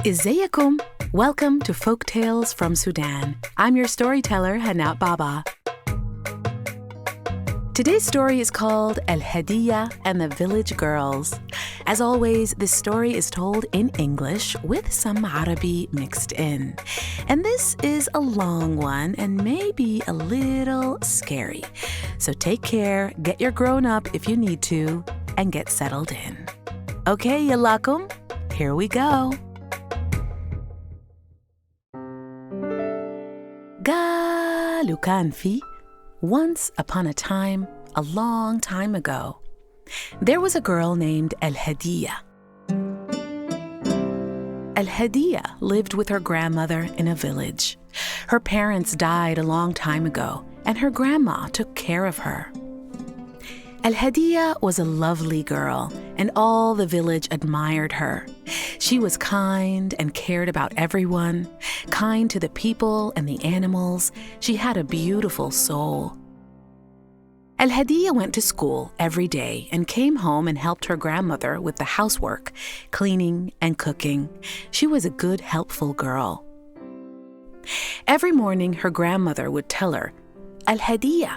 ازيكم? Welcome to Folktales from Sudan. I'm your storyteller, Hana Baba. Today's story is called Alhadeeya and the Village Girls. As always, this story is told in English with some Arabic mixed in. And this is a long one and maybe a little scary. So take care, get your grown-up if you need to, and get settled in. Okay, yalakum, here we go. قالوا كان في Once upon a time, a long time ago, there was a girl named Alhadeeya. Alhadeeya lived with her grandmother in a village. Her parents died a long time ago, and her grandma took care of her. Alhadeeya was a lovely girl, and all the village admired her. She was kind and cared about everyone, kind to the people and the animals. She had a beautiful soul. Alhadeeya went to school every day and came home and helped her grandmother with the housework, cleaning and cooking. She was a good, helpful girl. Every morning, her grandmother would tell her, Alhadeeya,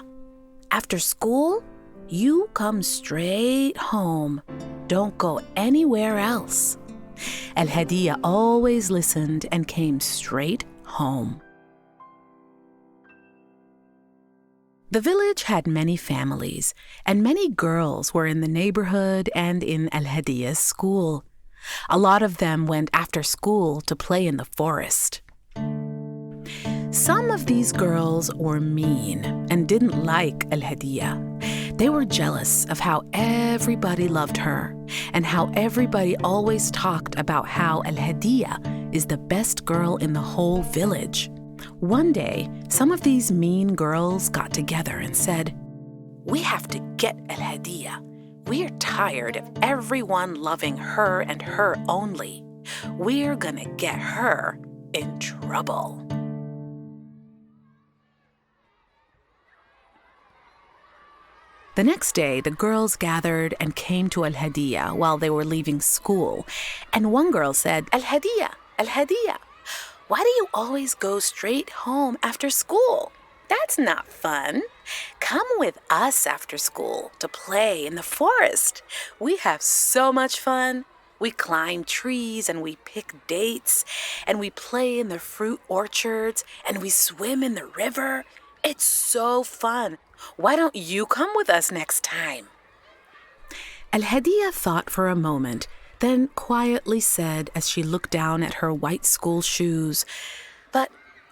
after school, you come straight home. Don't go anywhere else. Alhadeeya always listened and came straight home. The village had many families, and many girls were in the neighborhood and in Alhadeeya's school. A lot of them went after school to play in the forest. Some of these girls were mean and didn't like Alhadeeya. They were jealous of how everybody loved her and how everybody always talked about how Alhadeeya is the best girl in the whole village. One day, some of these mean girls got together and said, "We have to get Alhadeeya. We're tired of everyone loving her and her only. We're gonna get her in trouble." The next day, the girls gathered and came to Alhadeeya while they were leaving school. And one girl said, Alhadeeya, Alhadeeya, why do you always go straight home after school? That's not fun. Come with us after school to play in the forest. We have so much fun. We climb trees and we pick dates and we play in the fruit orchards and we swim in the river. It's so fun. Why don't you come with us next time? Alhadeeya thought for a moment, then quietly said as she looked down at her white school shoes, "But,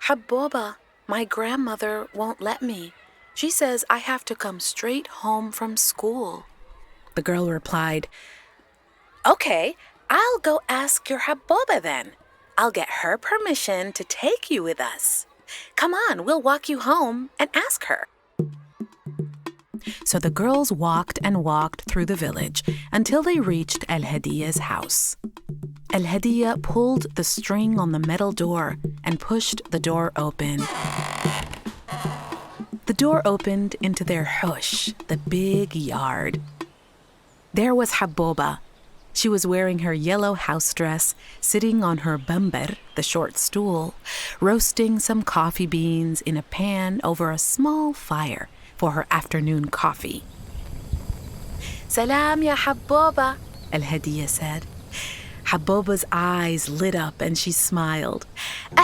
Haboba, my grandmother won't let me. She says I have to come straight home from school." The girl replied, "Okay, I'll go ask your Haboba then. I'll get her permission to take you with us. Come on, we'll walk you home and ask her." So the girls walked and walked through the village until they reached Alhadeeya's house. Alhadeeya pulled the string on the metal door and pushed the door open. The door opened into their hush, the big yard. There was Haboba. She was wearing her yellow house dress, sitting on her bamber, the short stool, roasting some coffee beans in a pan over a small fire for her afternoon coffee. "Salam ya Haboba," Alhadeeya said. Haboba's eyes lit up and she smiled.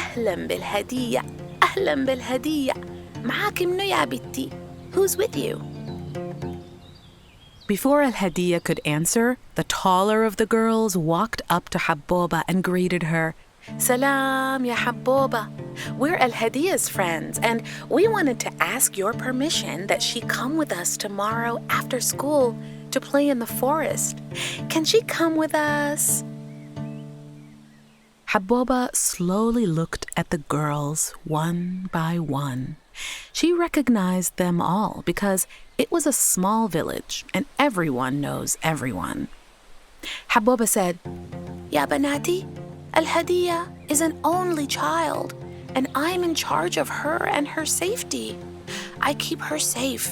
"Ahlan bilhadeeya, ahlan bilhadeeya. Ma'aki mnu ya bitti. Who's with you?" Before Alhadeeya could answer, the taller of the girls walked up to Haboba and greeted her. "Salam ya Haboba. We're Alhadeeya's friends, and we wanted to ask your permission that she come with us tomorrow after school to play in the forest. Can she come with us?" Haboba slowly looked at the girls one by one. She recognized them all because it was a small village and everyone knows everyone. Haboba said, "Ya banati, Alhadeeya is an only child, and I'm in charge of her and her safety. I keep her safe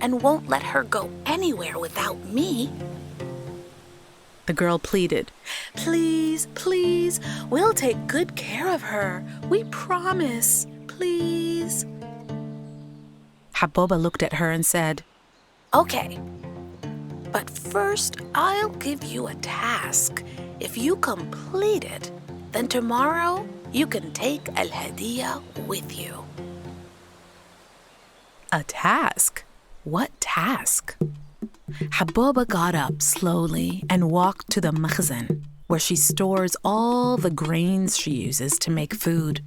and won't let her go anywhere without me." The girl pleaded. Please, please, we'll take good care of her. We promise, please. Haboba looked at her and said, Okay, but first I'll give you a task. If you complete it, then tomorrow you can take Alhadeeya with you. A task? What task? Haboba got up slowly and walked to the makhzan, where she stores all the grains she uses to make food.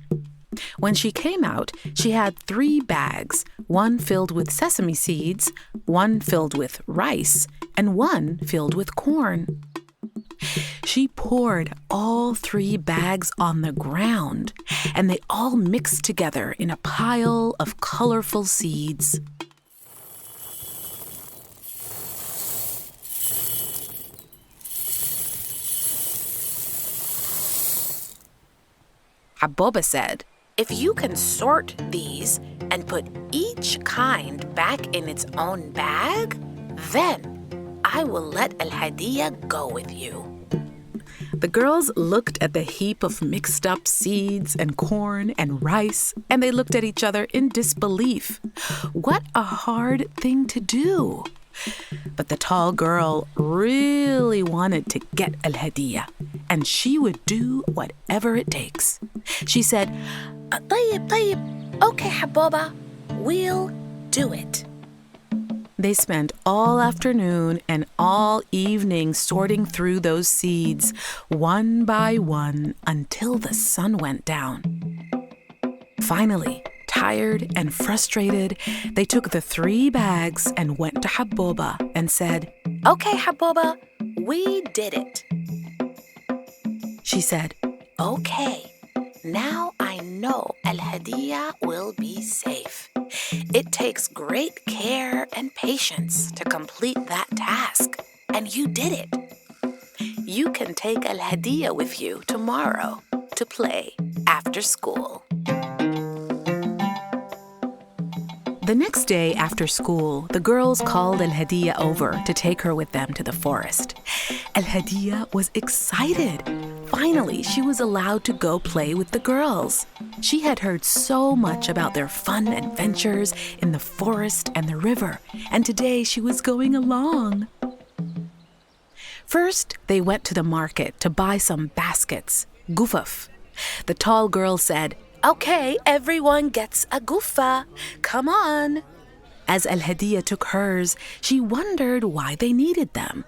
When she came out, she had 3 bags, one filled with sesame seeds, one filled with rice, and one filled with corn. She poured all 3 bags on the ground, and they all mixed together in a pile of colorful seeds. Haboba said, If you can sort these and put each kind back in its own bag, then I will let Alhadeeya go with you. The girls looked at the heap of mixed up seeds and corn and rice, and they looked at each other in disbelief. What a hard thing to do! But the tall girl really wanted to get Alhadeeya, and she would do whatever it takes. She said, طيب, okay, Haboba, we'll do it. They spent all afternoon and all evening sorting through those seeds, one by one, until the sun went down. Finally, tired and frustrated, they took the 3 bags and went to Haboba and said, Okay, Haboba, we did it. She said, Okay, now I know Alhadeeya will be safe. It takes great care and patience to complete that task, and you did it. You can take Alhadeeya with you tomorrow to play after school. The next day after school, the girls called Alhadeeya over to take her with them to the forest. Alhadeeya was excited. Finally, she was allowed to go play with the girls. She had heard so much about their fun adventures in the forest and the river, and today she was going along. First, they went to the market to buy some baskets, gufaf. The tall girl said, Okay, everyone gets a gufa. Come on. As Alhadeeya took hers, she wondered why they needed them.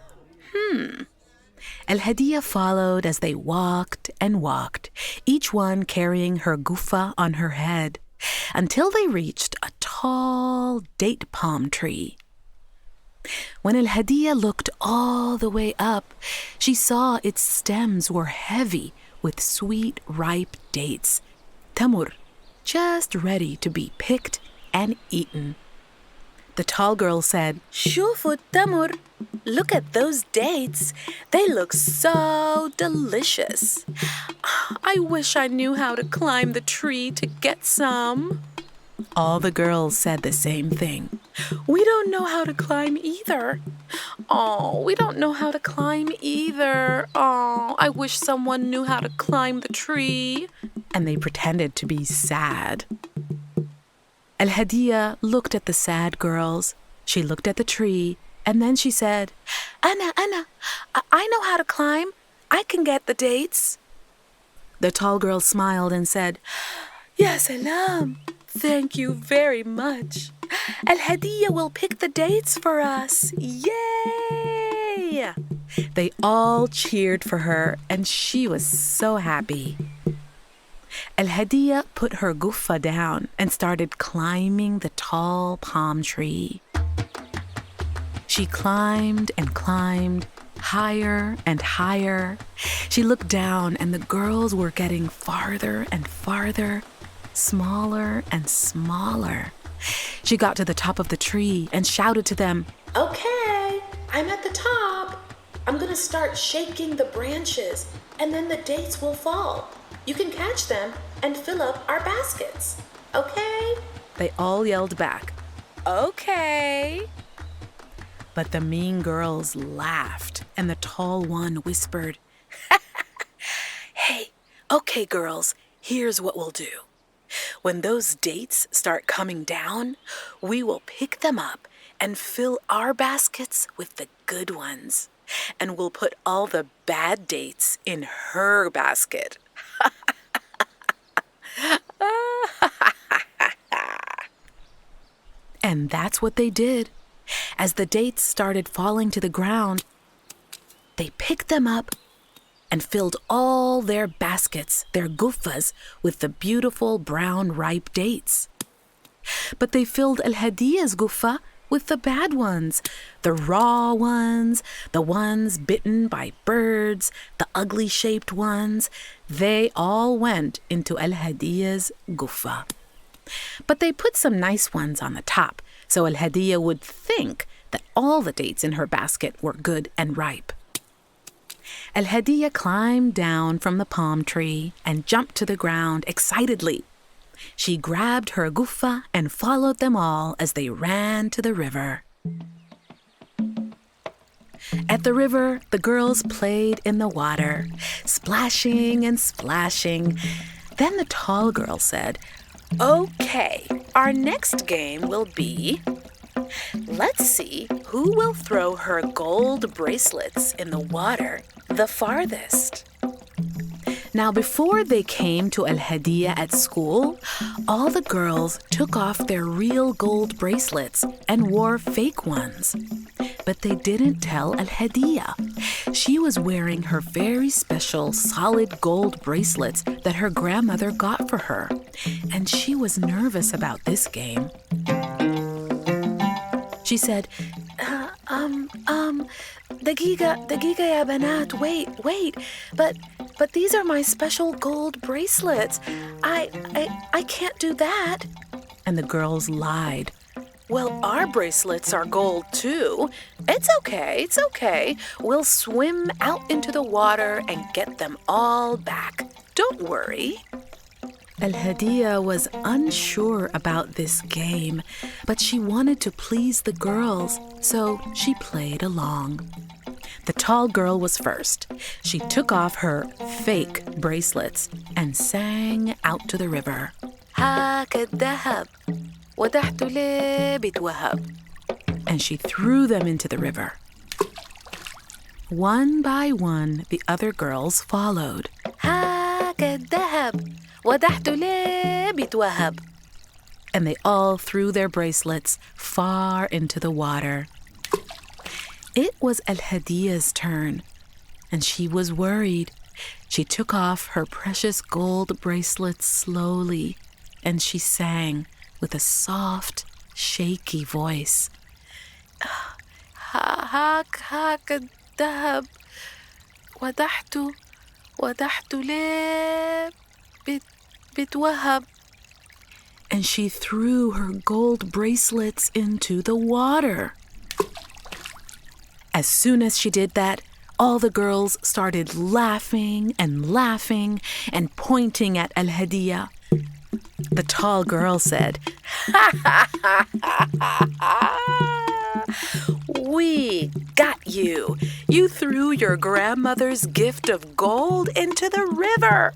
Alhadeeya followed as they walked and walked, each one carrying her gufa on her head, until they reached a tall date palm tree. When Alhadeeya looked all the way up, she saw its stems were heavy with sweet, ripe dates, tamur, just ready to be picked and eaten. The tall girl said, Shufu tamur, look at those dates. They look so delicious. I wish I knew how to climb the tree to get some. All the girls said the same thing. We don't know how to climb either. Oh, we don't know how to climb either. Oh, I wish someone knew how to climb the tree. And they pretended to be sad. Alhadeeya looked at the sad girls. She looked at the tree, and then she said, Ana, I know how to climb. I can get the dates. The tall girl smiled and said, Ya salam. Thank you very much. Alhadeeya will pick the dates for us. Yay! They all cheered for her, and she was so happy. Alhadeeya put her gufa down and started climbing the tall palm tree. She climbed and climbed, higher and higher. She looked down, and the girls were getting farther and farther, smaller and smaller. She got to the top of the tree and shouted to them, Okay, I'm at the top. I'm going to start shaking the branches, and then the dates will fall. You can catch them and fill up our baskets, okay? They all yelled back, Okay. But the mean girls laughed, and the tall one whispered, "Hey, okay, girls, here's what we'll do. When those dates start coming down, we will pick them up and fill our baskets with the good ones. And we'll put all the bad dates in her basket." And that's what they did. As the dates started falling to the ground, they picked them up and filled all their baskets, their guffas, with the beautiful brown ripe dates. But they filled Alhadia's guffa with the bad ones, the raw ones, the ones bitten by birds, the ugly-shaped ones. They all went into Alhadia's guffa. But they put some nice ones on the top, so Alhadeeya would think that all the dates in her basket were good and ripe. Alhadeeya climbed down from the palm tree and jumped to the ground excitedly. She grabbed her guffa and followed them all as they ran to the river. At the river, the girls played in the water, splashing and splashing. Then the tall girl said, "Okay, our next game will be, let's see who will throw her gold bracelets in the water the farthest." Now, before they came to Alhadeeya at school, all the girls took off their real gold bracelets and wore fake ones. But they didn't tell Alhadeeya. She was wearing her very special solid gold bracelets that her grandmother got for her, and she was nervous about this game. She said, dagiga ya banat, wait, but these are my special gold bracelets. I can't do that." And the girls lied. "Well, our bracelets are gold too. It's okay. We'll swim out into the water and get them all back. Don't worry." Alhadeeya was unsure about this game, but she wanted to please the girls, so she played along. The tall girl was first. She took off her fake bracelets and sang out to the river. "Hakadahab, wadahtule bitwahab." And she threw them into the river. One by one, the other girls followed. "Hakadahab, wadahtule bitwahab." And they all threw their bracelets far into the water. It was Alhadeeya's turn, and she was worried. She took off her precious gold bracelets slowly, and she sang with a soft, shaky voice. "Hakadahab, wadahtule bitwahab." And she threw her gold bracelets into the water. As soon as she did that, all the girls started laughing and pointing at Alhadeeya. The tall girl said, "We got you. You threw your grandmother's gift of gold into the river."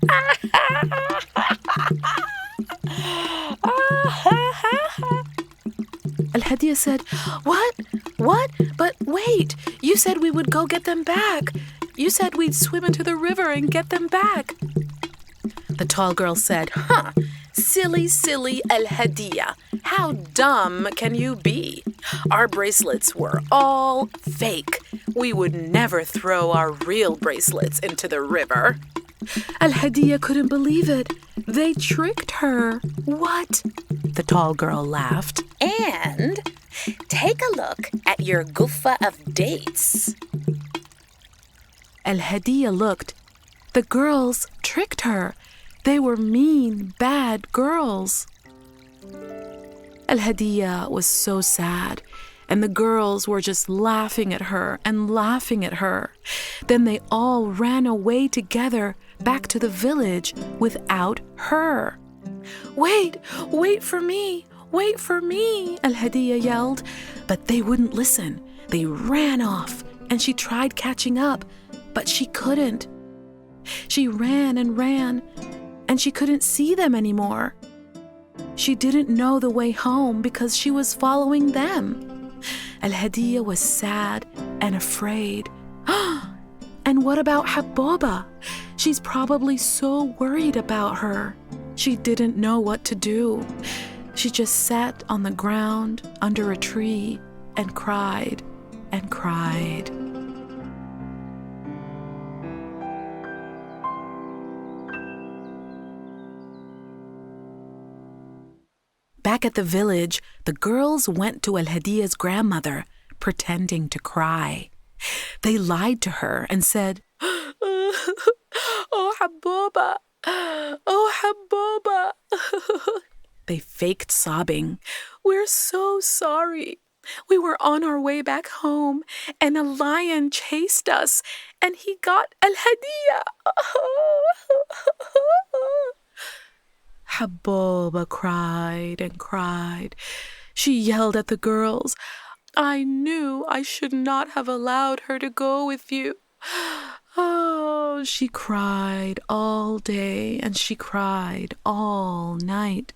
Alhadeeya said, What? But wait, you said we would go get them back. You said we'd swim into the river and get them back." The tall girl said, Silly Alhadeeya. How dumb can you be? Our bracelets were all fake. We would never throw our real bracelets into the river." Alhadeeya couldn't believe it. They tricked her. "What?" The tall girl laughed. "And take a look at your guffa of dates." Alhadeeya looked. The girls tricked her. They were mean, bad girls. Alhadeeya was so sad, and the girls were just laughing at her. Then they all ran away together back to the village without her. Wait for me, Alhadeeya yelled. But they wouldn't listen. They ran off, and she tried catching up, but she couldn't. She ran and ran, and she couldn't see them anymore. She didn't know the way home because she was following them. Alhadeeya was sad and afraid. And what about Haboba? She's probably so worried about her. She didn't know what to do. She just sat on the ground under a tree and cried and cried. Back at the village, the girls went to Alhadeeya's grandmother, pretending to cry. They lied to her and said, "Oh, Haboba! Oh, Haboba!" They faked sobbing. "We're so sorry. We were on our way back home, and a lion chased us, and he got Alhadeeya." Haboba cried and cried. She yelled at the girls, "I knew I should not have allowed her to go with you." Oh, she cried all day and she cried all night.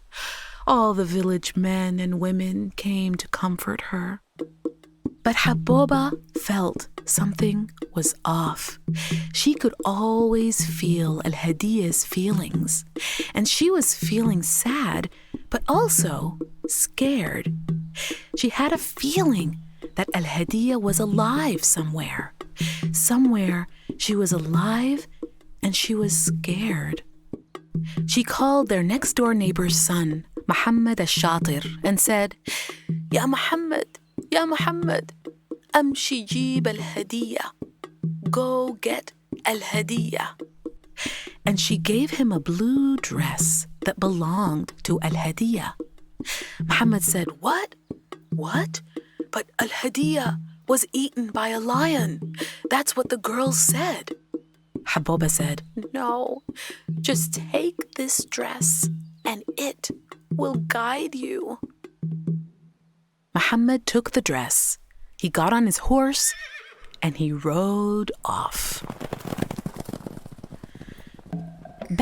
All the village men and women came to comfort her. But Haboba felt something was off. She could always feel Alhadeeya's feelings, and she was feeling sad, but also scared. She had a feeling that Alhadeeya was alive somewhere. Somewhere she was alive and she was scared. She called their next-door neighbor's son, Muhammad al-Shatir, and said, "Ya Muhammad, Ya Muhammad, amshi jeeb Alhadeeya. Go get Alhadeeya." And she gave him a blue dress that belonged to Alhadeeya. Muhammad said, "What? What? But Alhadeeya was eaten by a lion. That's what the girls said." Haboba said, "No, just take this dress and it will guide you." Muhammad took the dress. He got on his horse and he rode off.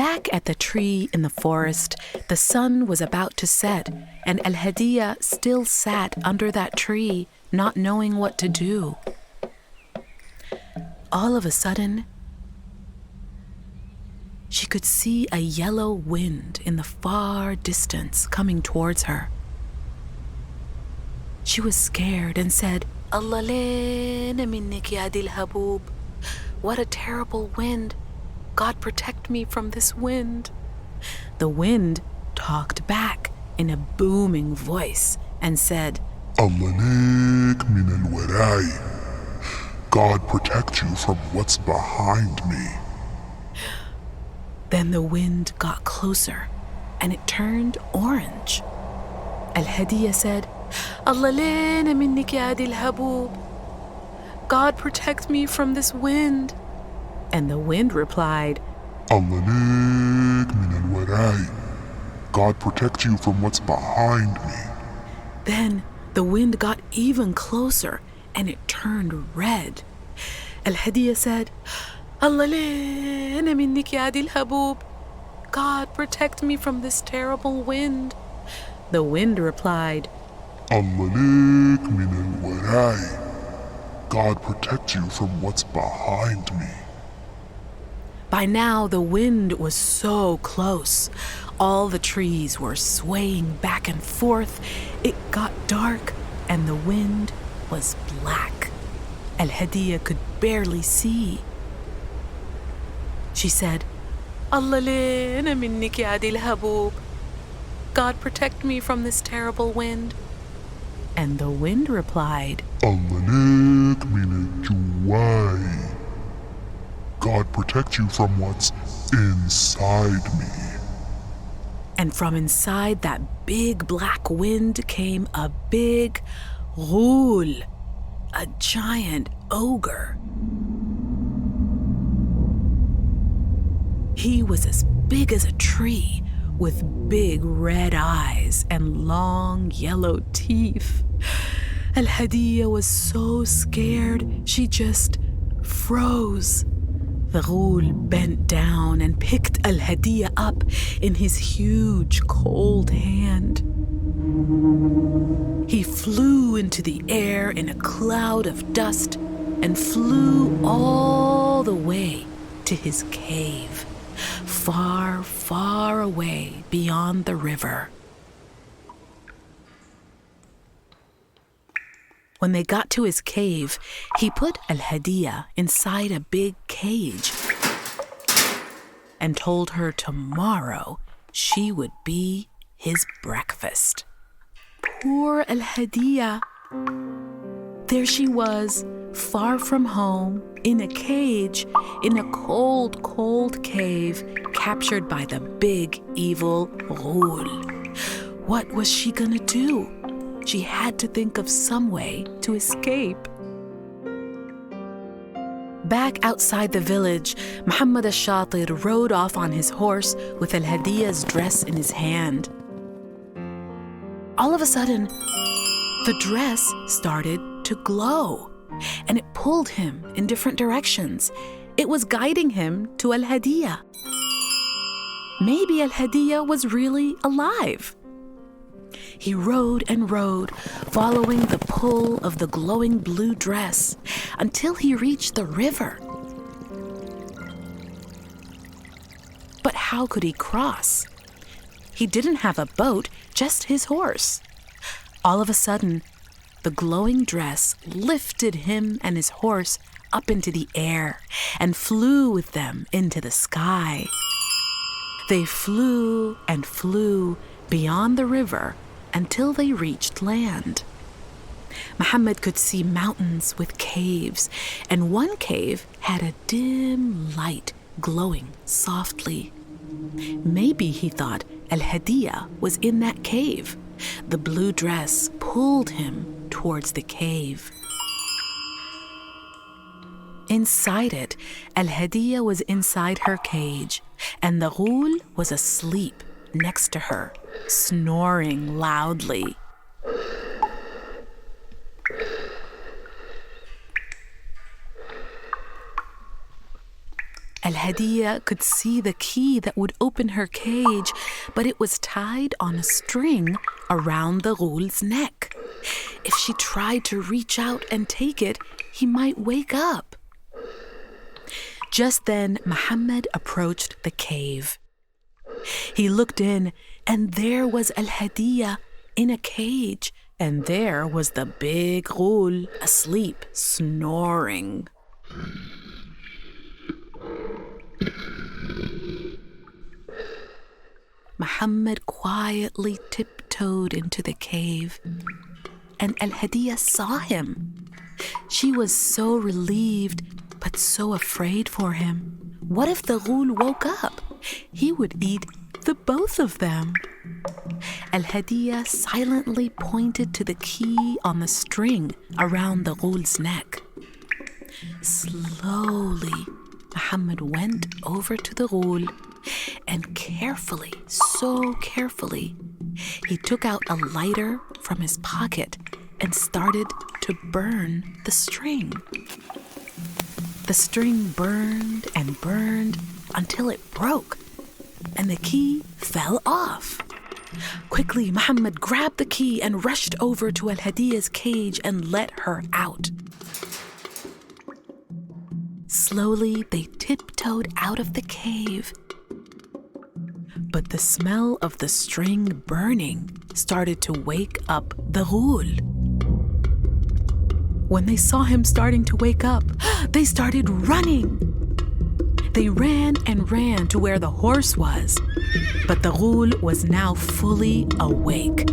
Back at the tree in the forest, the sun was about to set, and Alhadeeya still sat under that tree, not knowing what to do. All of a sudden, she could see a yellow wind in the far distance coming towards her. She was scared and said, "Allah lena minnik ya dil haboob. What a terrible wind. God protect me from this wind." The wind talked back in a booming voice and said, Allah lik min al-warai. God protect you from what's behind me. Then the wind got closer and it turned orange. Alhadeeya said, "Allah lena minnik ya dil haboob. God protect me from this wind." And the wind replied, Allah lik min al-warai. God protect you from what's behind me. Then the wind got even closer and it turned red. Alhadeeya said, "Allah lena minnik ya dil haboob. God protect me from this terrible wind." The wind replied, Allah lik min al-warai. God protect you from what's behind me. By now, the wind was so close. All the trees were swaying back and forth. It got dark, and the wind was black. Alhadeeya could barely see. She said, "Allah lena minnik ya dil haboob. God protect me from this terrible wind." And the wind replied, Allah lik min al-juwai. God protect you from what's inside me. And from inside that big black wind came a big ghul, a giant ogre. He was as big as a tree, with big red eyes and long yellow teeth. Alhadeeya was so scared, she just froze. The Ghul bent down and picked Alhadeeya up in his huge, cold hand. He flew into the air in a cloud of dust and flew all the way to his cave, far, far away beyond the river. When they got to his cave, he put Alhadeeya inside a big cage and told her tomorrow she would be his breakfast. Poor Alhadeeya. There she was, far from home, in a cage, in a cold, cold cave, captured by the big, evil Ghul. What was she gonna do? She had to think of some way to escape. Back outside the village, Muhammad al-Shatir rode off on his horse with Alhadeeya's dress in his hand. All of a sudden, the dress started to glow, and it pulled him in different directions. It was guiding him to Alhadeeya. Maybe Alhadeeya was really alive. He rode and rode, following the pull of the glowing blue dress until he reached the river. But how could he cross? He didn't have a boat, just his horse. All of a sudden, the glowing dress lifted him and his horse up into the air and flew with them into the sky. They flew and flew beyond the river until they reached land. Muhammad could see mountains with caves, and one cave had a dim light glowing softly. Maybe, he thought, Alhadeeya was in that cave. The blue dress pulled him towards the cave. Inside it, Alhadeeya was inside her cage, and the Ghul was asleep next to her, snoring loudly. Alhadeeya could see the key that would open her cage, but it was tied on a string around the Ghul's neck. If she tried to reach out and take it, he might wake up. Just then, Muhammad approached the cave. He looked in, and there was Alhadeeya in a cage, and there was the big Ghul asleep, snoring. Muhammad quietly tiptoed into the cave, and Alhadeeya saw him. She was so relieved, but so afraid for him. What if the Ghul woke up? He would eat the both of them. Alhadeeya silently pointed to the key on the string around the Ghul's neck. Slowly, Muhammad went over to the Ghul, and carefully, so carefully, he took out a lighter from his pocket and started to burn the string. The string burned and burned until it broke, and the key fell off. Quickly, Muhammad grabbed the key and rushed over to Alhadeeya's cage and let her out. Slowly, they tiptoed out of the cave. But the smell of the string burning started to wake up the Ghul. When they saw him starting to wake up, they started running. They ran and ran to where the horse was, but the Ghul was now fully awake.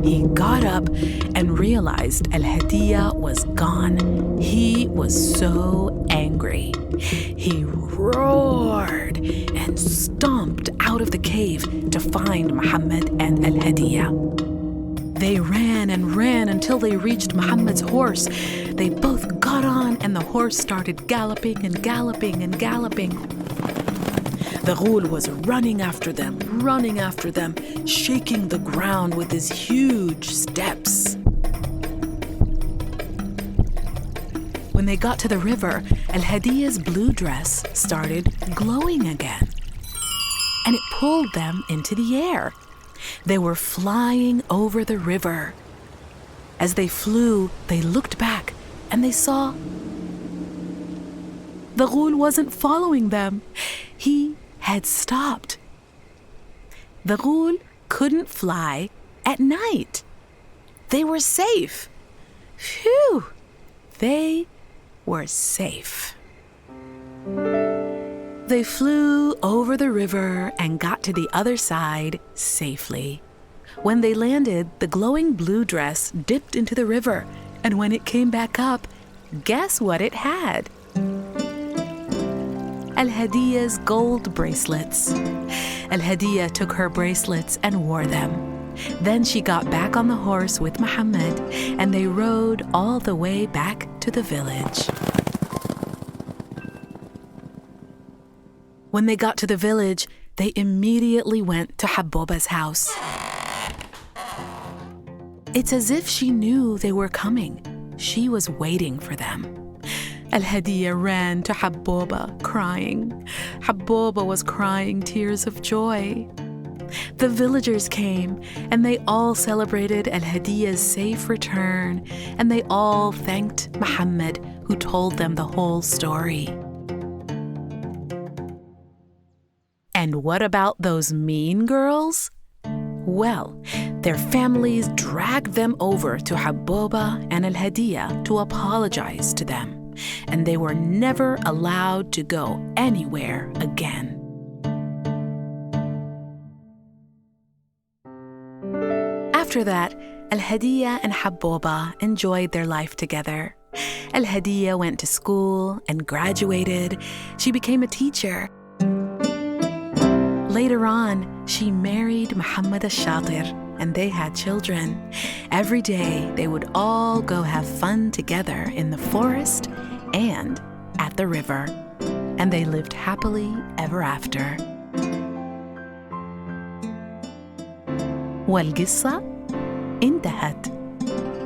He got up and realized Alhadeeya was gone. He was so angry. He roared and stomped out of the cave to find Muhammad and Alhadeeya. They ran and ran until they reached Muhammad's horse. They both got on, and the horse started galloping and galloping and galloping. The Ghul was running after them, shaking the ground with his huge steps. When they got to the river, Alhadeeya's blue dress started glowing again. And it pulled them into the air. They were flying over the river. As they flew, they looked back and they saw the ghul wasn't following them. He had stopped. The ghul couldn't fly at night. They were safe. Phew! They were safe. They flew over the river and got to the other side safely. When they landed, the glowing blue dress dipped into the river, and when it came back up, guess what it had? Alhadeeya's gold bracelets. Alhadeeya took her bracelets and wore them. Then she got back on the horse with Muhammad, and they rode all the way back to the village. When they got to the village, they immediately went to Habboba's house. It's as if she knew they were coming. She was waiting for them. Alhadeeya ran to Habboba, crying. Habboba was crying tears of joy. The villagers came, and they all celebrated Alhadeeya's safe return, and they all thanked Muhammad, who told them the whole story. And what about those mean girls? Well, their families dragged them over to Habboba and Alhadeeya to apologize to them, and they were never allowed to go anywhere again. After that, Alhadeeya and Habboba enjoyed their life together. Alhadeeya went to school and graduated. She became a teacher. Later on, she married Muhammad al-Shatir, and they had children. Every day, they would all go have fun together in the forest and at the river. And they lived happily ever after. والقصة انتهت.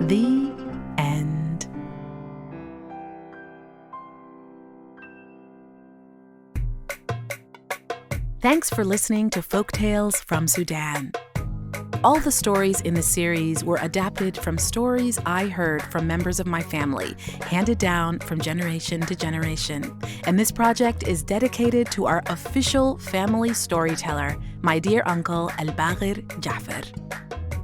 The end. Thanks for listening to Folktales from Sudan. All the stories in the series were adapted from stories I heard from members of my family, handed down from generation to generation. And this project is dedicated to our official family storyteller, my dear uncle Elbagir Gaafar.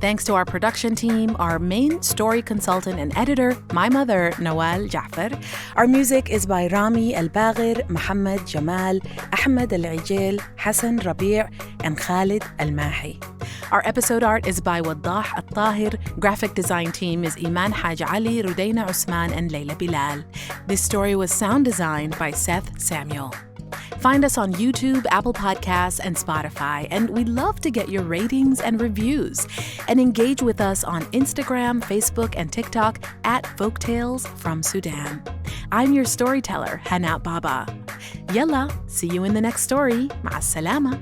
Thanks to our production team, our main story consultant and editor, my mother, Nawal Gaafar. Our music is by Rami Elbagir, Muhammad Jamal, Ahmed Al-Ijil, Hassan Rabi' and Khalid Al-Mahi. Our episode art is by Waddah Eltahir. Graphic design team is Eman, Hajali, Rudaina, Osman, and Layla Bilal. This story was sound designed by Seth Samuel. Find us on YouTube, Apple Podcasts, and Spotify, and we'd love to get your ratings and reviews. And engage with us on Instagram, Facebook, and TikTok at Folktales from Sudan. I'm your storyteller, Hana Baba. Yalla, see you in the next story. Ma'as salama.